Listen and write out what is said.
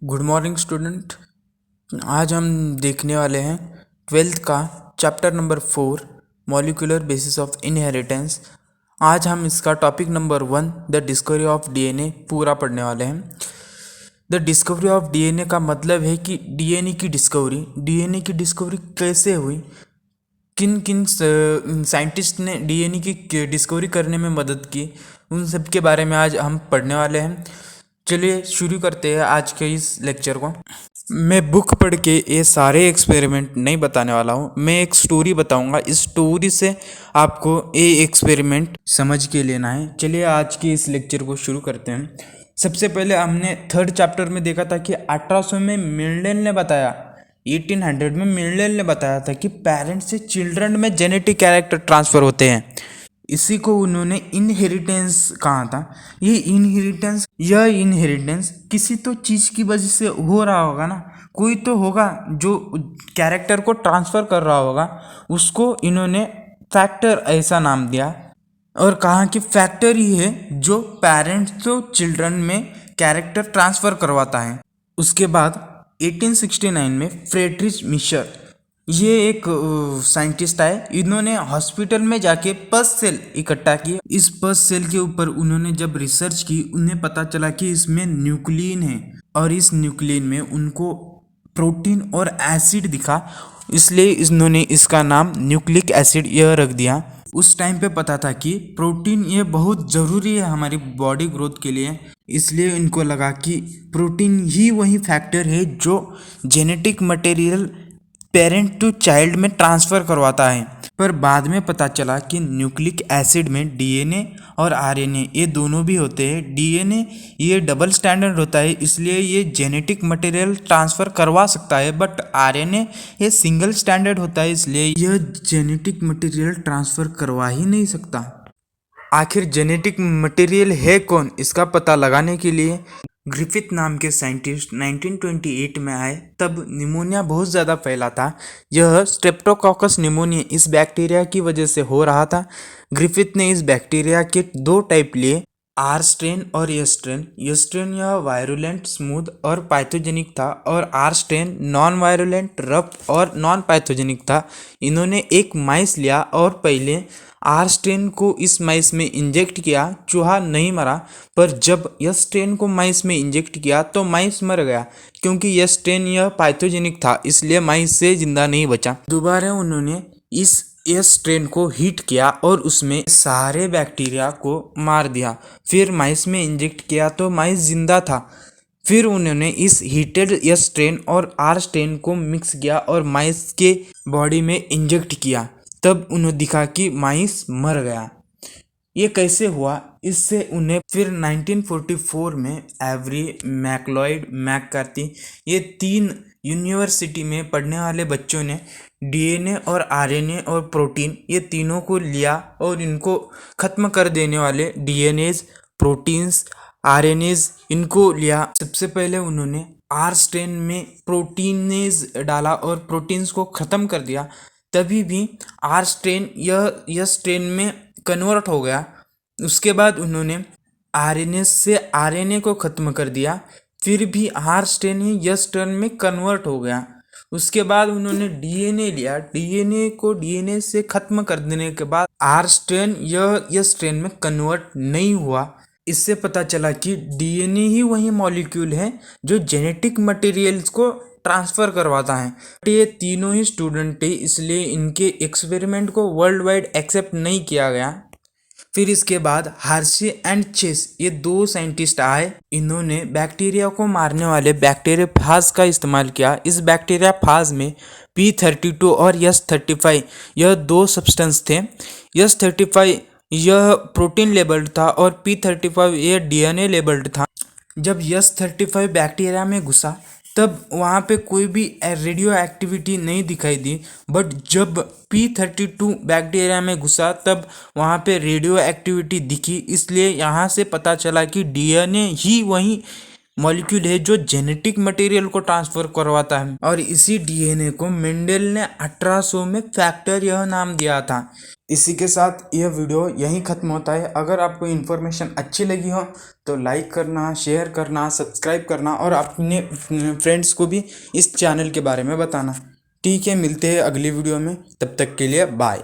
Good morning student. आज हम देखने वाले हैं ट्वेल्थ का chapter number 4 molecular basis of inheritance. आज हम इसका topic number 1 the discovery of DNA पूरा पढ़ने वाले हैं। द डिस्कवरी ऑफ डीएनए का मतलब है कि डीएनए की डिस्कवरी कैसे हुई, किन किन साइंटिस्ट ने डीएनए की डिस्कवरी करने में मदद की, उन सब के बारे में आज हम पढ़ने वाले हैं। चलिए शुरू करते हैं आज के इस लेक्चर को। मैं बुक पढ़ के ये सारे एक्सपेरिमेंट नहीं बताने वाला हूँ, मैं एक स्टोरी बताऊँगा। इस स्टोरी से आपको ये एक्सपेरिमेंट समझ के लेना है। चलिए आज के इस लेक्चर को शुरू करते हैं। सबसे पहले हमने थर्ड चैप्टर में देखा था कि 1800 में मेंडल ने बताया, 1800 में मेंडल ने बताया था कि पेरेंट्स से चिल्ड्रन में जेनेटिक कैरेक्टर ट्रांसफ़र होते हैं। इसी को उन्होंने इनहेरिटेंस कहा था। ये इनहेरिटेंस किसी तो चीज़ की वजह से हो रहा होगा ना, कोई तो होगा जो कैरेक्टर को ट्रांसफ़र कर रहा होगा, उसको इन्होंने फैक्टर ऐसा नाम दिया और कहा कि फैक्टर ही है जो पेरेंट्स तो चिल्ड्रन में कैरेक्टर ट्रांसफ़र करवाता है। उसके बाद 1869 में फ्रेडरिच मिशर, ये एक साइंटिस्ट आए। इन्होंने हॉस्पिटल में जाके पस सेल इकट्ठा किए। इस पस सेल के ऊपर उन्होंने जब रिसर्च की, उन्हें पता चला कि इसमें न्यूक्लियन है और इस न्यूक्लियन में उनको प्रोटीन और एसिड दिखा, इसलिए इन्होंने इसका नाम न्यूक्लिक एसिड यह रख दिया। उस टाइम पे पता था कि प्रोटीन ये बहुत ज़रूरी है हमारी बॉडी ग्रोथ के लिए, इसलिए इनको लगा कि प्रोटीन ही वही फैक्टर है जो genetic material parent to child में ट्रांसफ़र करवाता है। पर बाद में पता चला कि न्यूक्लिक एसिड में डीएनए और आरएनए ये दोनों भी होते हैं। डीएनए ये डबल स्टैंडर्ड होता है, इसलिए ये जेनेटिक मटेरियल ट्रांसफ़र करवा सकता है, बट आरएनए ये सिंगल स्टैंडर्ड होता है, इसलिए यह जेनेटिक मटेरियल ट्रांसफ़र करवा ही नहीं सकता। आखिर जेनेटिक मटेरियल है कौन, इसका पता लगाने के लिए ग्रिफिथ नाम के साइंटिस्ट 1928 में आए। तब निमोनिया बहुत ज़्यादा फैला था। यह स्ट्रेप्टोकोकस निमोनिया इस बैक्टीरिया की वजह से हो रहा था। ग्रिफिथ ने इस बैक्टीरिया के दो टाइप लिए, आर स्ट्रेन और एस स्ट्रेन। एस स्ट्रेन यह वायरुलेंट, स्मूथ और पैथोजेनिक था और R strain non virulent, rough और नॉन पैथोजेनिक था। इन्होंने एक माइस लिया और पहले आर स्ट्रेन को इस माइस में इंजेक्ट किया। चूहा नहीं मरा, पर जब यस स्ट्रेन को माइस में इंजेक्ट किया तो माइस मर गया, क्योंकि यस स्ट्रेन यह पैथोजेनिक था, इसलिए माइस से जिंदा नहीं बचा। दोबारा उन्होंने इस यस स्ट्रेन को हीट किया और उसमें सारे बैक्टीरिया को मार दिया। फिर माइस में इंजेक्ट किया तो माइस जिंदा था। फिर उन्होंने इस हीटेड यस स्ट्रेन और आर स्ट्रेन को मिक्स किया और माइस के बॉडी में इंजेक्ट किया। तब उन्हें दिखा कि माइस मर गया। ये कैसे हुआ, इससे उन्हें फिर 1944 में एवरी, मैकलॉयड, मैककार्थी, ये 3 यूनिवर्सिटी में पढ़ने वाले बच्चों ने डीएनए और आरएनए और प्रोटीन ये तीनों को लिया और इनको ख़त्म कर देने वाले डीएनएज, प्रोटीन्स, आरएनएज इनको लिया। सबसे पहले उन्होंने आर स्ट्रेन में प्रोटीनेज डाला और प्रोटीन्स को ख़त्म कर दिया, तभी भी आर स्ट्रेन यह स्ट्रेन में कन्वर्ट हो गया। उसके बाद उन्होंने आरएनए से आरएनए को ख़त्म कर दिया, फिर भी आर स्ट्रेन ही यह स्ट्रेन में कन्वर्ट हो गया। उसके बाद उन्होंने डीएनए लिया, डीएनए को डीएनए से ख़त्म कर देने के बाद आर स्ट्रेन यह स्ट्रेन में कन्वर्ट नहीं हुआ। इससे पता चला कि डीएनए ही वही मॉलिक्यूल है जो जेनेटिक मटेरियल्स को ट्रांसफ़र करवाता है। ये तीनों ही स्टूडेंट थे, इसलिए इनके एक्सपेरिमेंट को वर्ल्ड वाइड एक्सेप्ट नहीं किया गया। फिर इसके बाद हार्शी एंड चेस, ये 2 साइंटिस्ट आए। इन्होंने बैक्टीरिया को मारने वाले बैक्टीरियोफाज का इस्तेमाल किया। इस बैक्टीरियोफाज में P32 और S35 यह 2 सब्सटेंस थे। S35 यह प्रोटीन लेबल्ड था और P35 यह डीएनए लेबल्ड था। जब S35 बैक्टीरिया में घुसा तब वहाँ पे कोई भी रेडियो एक्टिविटी नहीं दिखाई दी, बट जब P32 बैक्टीरिया में घुसा तब वहाँ पे रेडियो एक्टिविटी दिखी। इसलिए यहाँ से पता चला कि डीएनए ही वही मॉलिक्यूल है जो जेनेटिक मटेरियल को ट्रांसफ़र करवाता है। और इसी डीएनए को मेंडल ने 1800 में फैक्टर यह नाम दिया था। इसी के साथ यह वीडियो यहीं ख़त्म होता है। अगर आपको इन्फॉर्मेशन अच्छी लगी हो तो लाइक करना, शेयर करना, सब्सक्राइब करना और अपने फ्रेंड्स को भी इस चैनल के बारे में बताना। ठीक है, मिलते हैं अगली वीडियो में, तब तक के लिए बाय।